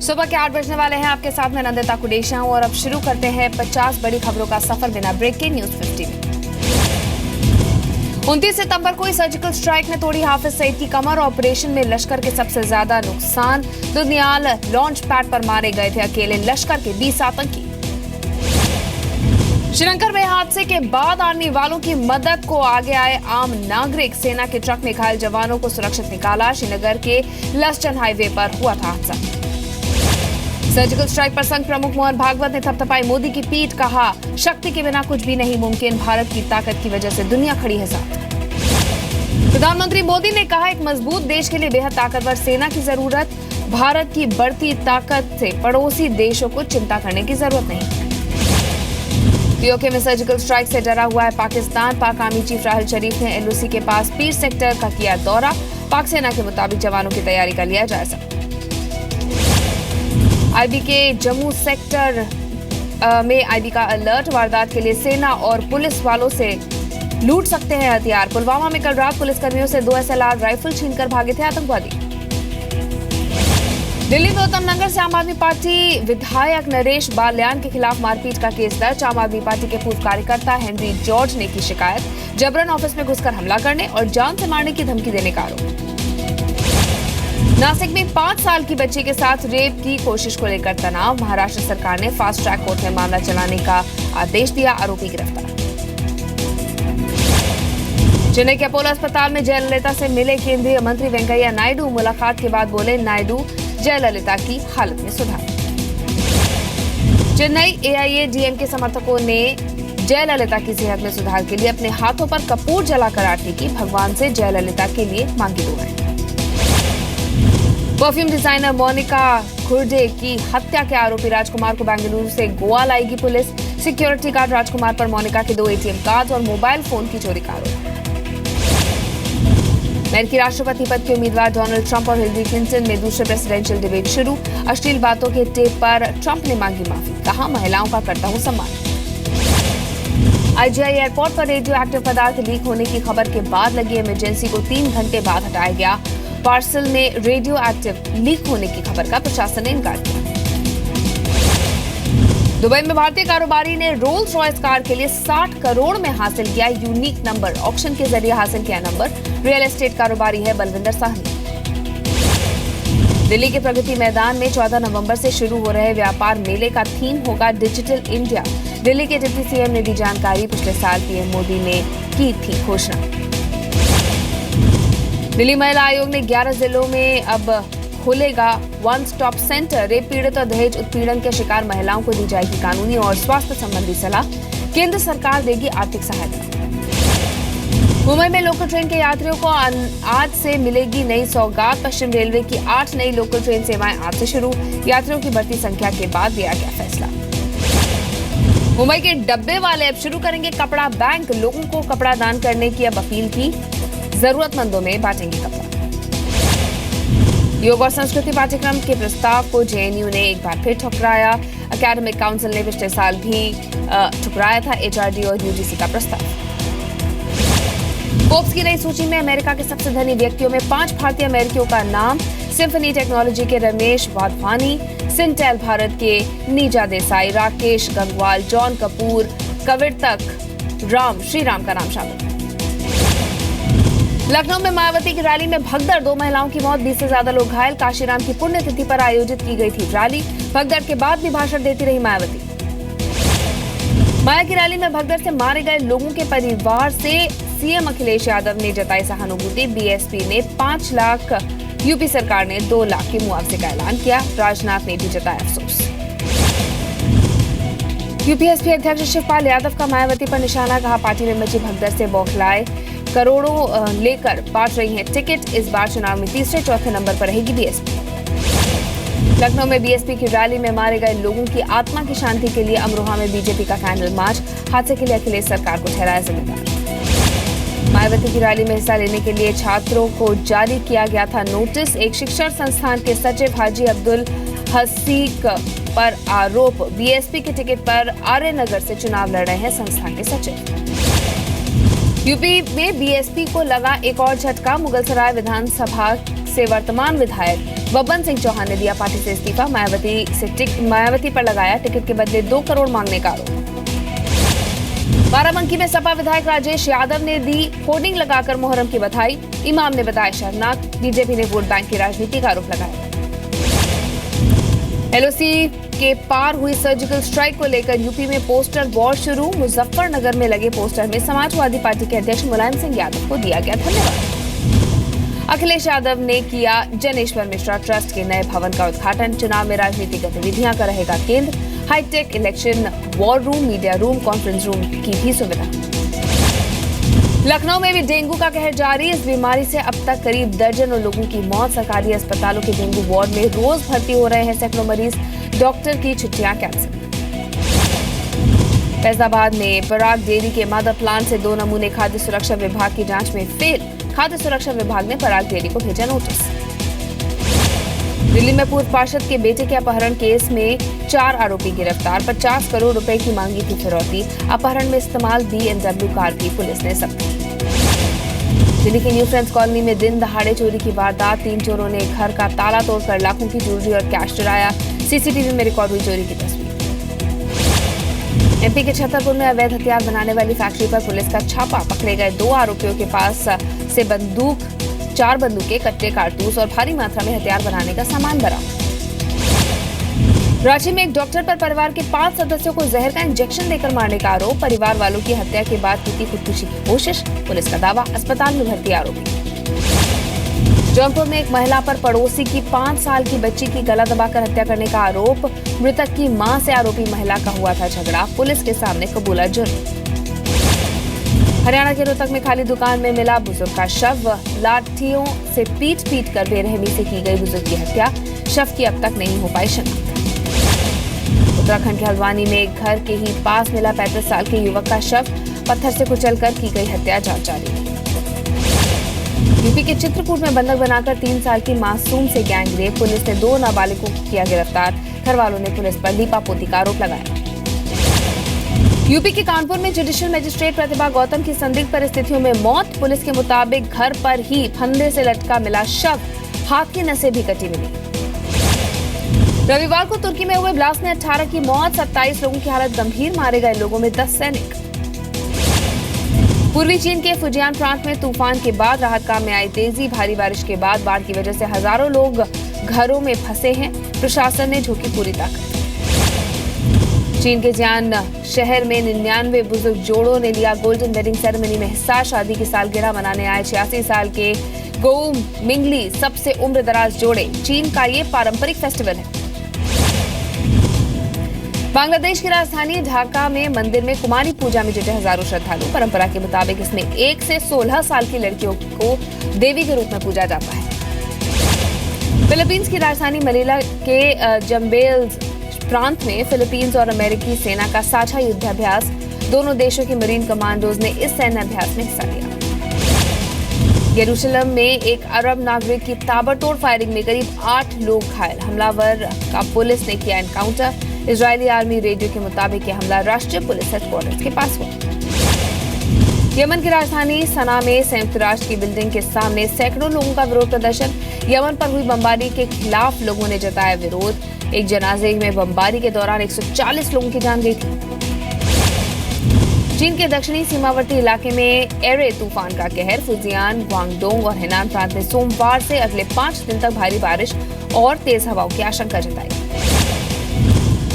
सुबह के 8 बजने वाले हैं। आपके साथ मैं नंदिता कुडेशा हूं और अब शुरू करते हैं 50 बड़ी खबरों का सफर बिना ब्रेक के न्यूज 50 में। 29 सितंबर को सर्जिकल स्ट्राइक ने तोड़ी हाफिज सईद की कमर। ऑपरेशन में लश्कर के सबसे ज्यादा नुकसान। दुनियाल लॉन्च पैड पर मारे गए थे अकेले लश्कर के 20 आतंकी। श्रीलंका में हादसे के बाद आर्मी वालों की मदद को आगे आए आम नागरिक। सेना के ट्रक में घायल जवानों को सुरक्षित निकाला। श्रीनगर के लस्टन हाईवे पर हुआ था हादसा। सर्जिकल स्ट्राइक पर संघ प्रमुख मोहन भागवत ने थपथपाई मोदी की पीठ। कहा, शक्ति के बिना कुछ भी नहीं मुमकिन, भारत की ताकत की वजह से दुनिया खड़ी है साथ। प्रधानमंत्री मोदी ने कहा, एक मजबूत देश के लिए बेहद ताकतवर सेना की जरूरत। भारत की बढ़ती ताकत से पड़ोसी देशों को चिंता करने की जरूरत नहीं। पीओके में सर्जिकल स्ट्राइक से डरा हुआ है पाकिस्तान। पाक आर्मी चीफ राहल शरीफ ने एलओसी के पास पीर सेक्टर का किया दौरा। पाक सेना के मुताबिक जवानों की तैयारी का लिया जायजा। आईबी के जम्मू सेक्टर में आईबी का अलर्ट। वारदात के लिए सेना और पुलिस वालों से लूट सकते हैं हथियार। पुलवामा में कल रात पुलिसकर्मियों से 2 SLR राइफल छीनकर भागे थे आतंकवादी। दिल्ली में उत्तम नगर से आम आदमी पार्टी विधायक नरेश बाल्यान के खिलाफ मारपीट का केस दर्ज। आम आदमी पार्टी के पूर्व कार्यकर्ता हेनरी जॉर्ज ने की शिकायत। जबरन ऑफिस में घुसकर हमला करने और जान से मारने की धमकी देने का आरोप। नासिक में 5 साल की बच्ची के साथ रेप की कोशिश को लेकर तनाव। महाराष्ट्र सरकार ने फास्ट ट्रैक कोर्ट में मामला चलाने का आदेश दिया। आरोपी गिरफ्तार। चेन्नई के अपोलो अस्पताल में जयललिता से मिले केंद्रीय मंत्री वेंकैया नायडू। मुलाकात के बाद बोले नायडू, जयललिता की हालत में सुधार। चेन्नई AIADMK समर्थकों ने जयललिता की सेहत में सुधार के लिए अपने हाथों पर कपूर जलाकर आरती की। भगवान से जयललिता के लिए मांगी दुआएं। परफ्यूम डिजाइनर मोनिका खुर्डे की हत्या के आरोपी राजकुमार को बेंगलुरु से गोवा लाएगी पुलिस। सिक्योरिटी गार्ड राजकुमार पर मोनिका के 2 ATM कार्ड और मोबाइल फोन की चोरी का आरोप। अमेरिकी राष्ट्रपति पद के उम्मीदवार डोनाल्ड ट्रंप और हिलरी क्लिंटन में दूसरे प्रेसिडेंशियल डिबेट शुरू। अश्लील बातों के टेप पर ट्रंप ने मांगी माफी। कहा, महिलाओं का करता हूं सम्मान। IGI एयरपोर्ट पर रेडियो एक्टिव पदार्थ लीक होने की खबर के बाद लगी इमरजेंसी को 3 घंटे बाद हटाया गया। पार्सल में रेडियो एक्टिव लीक होने की खबर का प्रशासन ने इनकार किया। दुबई में भारतीय कारोबारी ने रोल्स रॉयस कार के लिए 60 करोड़ में हासिल किया यूनिक नंबर। ऑक्शन के जरिए हासिल किया नंबर। रियल एस्टेट कारोबारी है बलविंदर साहनी। दिल्ली के प्रगति मैदान में 14 नवंबर से शुरू हो रहे व्यापार मेले का थीम होगा डिजिटल इंडिया। दिल्ली के डिप्टी CM ने दी जानकारी। पिछले साल PM मोदी ने की थी घोषणा। दिल्ली महिला आयोग ने 11 जिलों में अब खोलेगा वन स्टॉप सेंटर। रेप पीड़ित और दहेज उत्पीड़न के शिकार महिलाओं को दी जाएगी कानूनी और स्वास्थ्य संबंधी सलाह। केंद्र सरकार देगी आर्थिक सहायता। मुंबई में लोकल ट्रेन के यात्रियों को आज से मिलेगी नई सौगात। पश्चिम रेलवे की 8 नई लोकल ट्रेन सेवाएं आज से शुरू। यात्रियों की बढ़ती संख्या के बाद लिया गया फैसला। मुंबई के डब्बे वाले अब शुरू करेंगे कपड़ा बैंक। लोगों को कपड़ा दान करने की अब अपील की। जरूरतमंदों में बांटेंगे कपड़ा। योग और संस्कृति पाठ्यक्रम के प्रस्ताव को JNU ने एक बार फिर ठुकराया। एकेडमिक काउंसिल ने पिछले साल भी ठुकराया था HRD और UGC का प्रस्ताव। फोर्ब्स की नई सूची में अमेरिका के सबसे धनी व्यक्तियों में 5 भारतीय अमेरिकियों का नाम। सिम्फनी टेक्नोलॉजी के रमेश वाधवानी, सिंटेल भारत के नीजा देसाई, राकेश गंगवाल, जॉन कपूर, कविर्तक श्रीराम का नाम शामिल। लखनऊ में मायावती की रैली में भगदड़। 2 महिलाओं की मौत, 20 से ज्यादा लोग घायल। काशीराम की पुण्यतिथि पर आयोजित की गई थी रैली। भगदड़ के बाद भी भाषण देती रही मायावती। माया की रैली में भगदड़ से मारे गए लोगों के परिवार से CM अखिलेश यादव ने जताई सहानुभूति। BSP ने 5 लाख, यूपी सरकार ने 2 लाख के मुआवजे का ऐलान किया। राजनाथ ने भी जताया अफसोस। UPSP अध्यक्ष शिवपाल यादव का मायावती पर निशाना। कहा, पार्टी में मची भगदड़ से बौखलाए करोड़ों लेकर बांट रही है टिकट। इस बार चुनाव में 3-4 नंबर पर रहेगी BSP। लखनऊ में BSP की रैली में मारे गए लोगों की आत्मा की शांति के लिए अमरोहा में BJP का कैंडल मार्च। हादसे के लिए अखिलेश सरकार को ठहराया जिम्मेदार। मायावती की रैली में हिस्सा लेने के लिए छात्रों को जारी किया गया था नोटिस। एक शिक्षण संस्थान के सचिव हाजी अब्दुल हसीक पर आरोप। BSP के टिकट पर आर्यनगर से चुनाव लड़ रहे हैं संस्थान के सचिव। यूपी में बीएसपी को लगा एक और झटका। मुगलसराय विधानसभा से वर्तमान विधायक बब्बन सिंह चौहान ने दिया पार्टी से इस्तीफा। मायावती पर लगाया टिकट के बदले 2 करोड़ मांगने का आरोप। बाराबंकी में सपा विधायक राजेश यादव ने दी होर्डिंग लगाकर मुहर्रम की बधाई। इमाम ने बताया शर्मनाक। बीजेपी ने वोट बैंक की राजनीति का आरोप लगाया। एलओसी के पार हुई सर्जिकल स्ट्राइक को लेकर यूपी में पोस्टर वॉर शुरू। मुजफ्फरनगर में लगे पोस्टर में समाजवादी पार्टी के अध्यक्ष मुलायम सिंह यादव को दिया गया धन्यवाद। अखिलेश यादव ने किया जनेश्वर मिश्रा ट्रस्ट के नए भवन का उद्घाटन। चुनाव में राजनीतिक गतिविधियां का रहेगा केंद्र। High tech election war room, media room, conference room की भी सुविधा। लखनऊ में भी डेंगू का कहर जारी। इस बीमारी से अब तक करीब दर्जनों लोगों की मौत। सरकारी अस्पतालों के डेंगू वार्ड में रोज भर्ती हो रहे हैं सैकड़ों मरीज। डॉक्टर की छुट्टियां कैंसिल। फैजाबाद में पराग डेयरी के मदर प्लांट से 2 नमूने खाद्य सुरक्षा विभाग की जांच में फेल। खाद्य सुरक्षा विभाग ने पराग डेयरी को भेजा नोटिस। दिल्ली में पूर्व पार्षद के बेटे के अपहरण केस में 4 आरोपी गिरफ्तार। 50 करोड़ रुपए की मांगी थी फिरौती। अपहरण में इस्तेमाल BMW कार की पुलिस ने जब्त की। दिल्ली की न्यू फ्रेंड्स कॉलोनी में दिन दहाड़े चोरी की वारदात। 3 चोरों ने घर का ताला तोड़कर लाखों की ज्वेलरी और कैश चुराया। सीसीटीवी में रिकॉर्ड हुई चोरी की तस्वीर। एमपी के छतरपुर में अवैध हथियार बनाने वाली फैक्ट्री पर पुलिस का छापा। पकड़े गए 2 आरोपियों के पास से 4 बंदूकें, कट्टे, कारतूस और भारी मात्रा में हथियार बनाने का सामान बरामद। रांची में एक डॉक्टर पर परिवार के 5 सदस्यों को जहर का इंजेक्शन देकर मारने का आरोप। परिवार वालों की हत्या के बाद की थी खुदकुशी की कोशिश। पुलिस का दावा, अस्पताल में भर्ती आरोपी। जौनपुर में एक महिला पर पड़ोसी की 5 साल की बच्ची की गला दबाकर हत्या करने का आरोप। मृतक की मां से आरोपी महिला का हुआ था झगड़ा। पुलिस के सामने कबूला जुर्म। हरियाणा के रोहतक में खाली दुकान में मिला बुजुर्ग का शव। लाठियों से पीट कर बेरहमी से की गई बुजुर्ग की हत्या। शव की अब तक नहीं हो पाई शनाख्त। उत्तराखंड के हल्द्वानी में एक घर के ही पास मिला 35 साल के युवक का शव। पत्थर से कुचलकर की गई हत्या, जांच जारी। यूपी के चित्रकूट में बंधक बनाकर 3 साल की मासूम से गैंगरेप। पुलिस ने 2 नाबालिगों को किया गिरफ्तार। घर वालों ने पुलिस पर लीपापोती का आरोप लगाया। यूपी के कानपुर में जुडिशियल मजिस्ट्रेट प्रतिभा गौतम की संदिग्ध परिस्थितियों में मौत। पुलिस के मुताबिक घर पर ही फंदे से लटका मिला शव। हाथ की नसें भी कटी मिली। रविवार को तुर्की में हुए ब्लास्ट में 18 की मौत। 27 लोगों की हालत गंभीर। मारे गए लोगों में 10 सैनिक। पूर्वी चीन के फुजियान प्रांत में तूफान के बाद राहत काम में आई तेजी। भारी बारिश के बाद बाढ़ की वजह से हजारों लोग घरों में फंसे हैं। प्रशासन ने झोंकी पूरी ताकत। चीन के जियान शहर में 99 बुजुर्ग जोड़ों ने लिया गोल्डन वेडिंग सेरेमनी में हिस्सा। शादी की सालगिरह मनाने आए 86 साल के गो मिंगली सबसे उम्र दराज जोड़े। चीन का ये पारंपरिक फेस्टिवल है। बांग्लादेश की राजधानी ढाका में मंदिर में कुमारी पूजा में जुटे हजारों श्रद्धालु। परंपरा के मुताबिक इसमें 1 से 16 साल की लड़कियों को देवी के रूप में पूजा जाता है। फिलीपींस की राजधानी मनीला के जम्बेल्स प्रांत में फिलीपींस और अमेरिकी सेना का साझा युद्धाभ्यास। दोनों देशों के मरीन कमांडोज ने इस सैन्य अभ्यास में हिस्सा लिया। यरूशलेम में एक अरब नागरिक की ताबड़तोड़ फायरिंग में करीब 8 लोग घायल। हमलावर का पुलिस ने किया एनकाउंटर। इजरायली आर्मी रेडियो के मुताबिक यह हमला राष्ट्रीय पुलिस हेडक्वार्टर्स के पास हुआ। यमन की राजधानी सना में संयुक्त राष्ट्र की बिल्डिंग के सामने सैकड़ों लोगों का विरोध प्रदर्शन। यमन पर हुई बमबारी के खिलाफ लोगों ने जताया विरोध। एक जनाजे में बमबारी के दौरान 140 लोगों की जान गई थी। चीन के दक्षिणी सीमावर्ती इलाके में एरे तूफान का कहर। फुजियान, ग्वांगडोंग और हेनान प्रांत में सोमवार से अगले 5 दिन तक भारी बारिश और तेज हवाओं की आशंका जताई।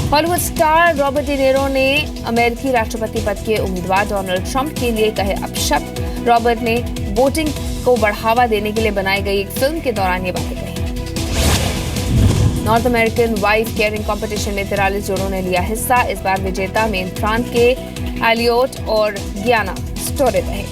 Hollywood star Robert De Niro ने अमेरिकी राष्ट्रपति पद के उम्मीदवार डोनाल्ड ट्रंप के लिए कहे अपशब्द। रॉबर्ट ने वोटिंग को बढ़ावा देने के लिए बनाई गई एक फिल्म के दौरान ये बातें कही। North American wife caring competition में 43 जोड़ों ने लिया हिस्सा। इस बार विजेता मेन प्रांत के एलियोट और गियाना स्टोरे रहे।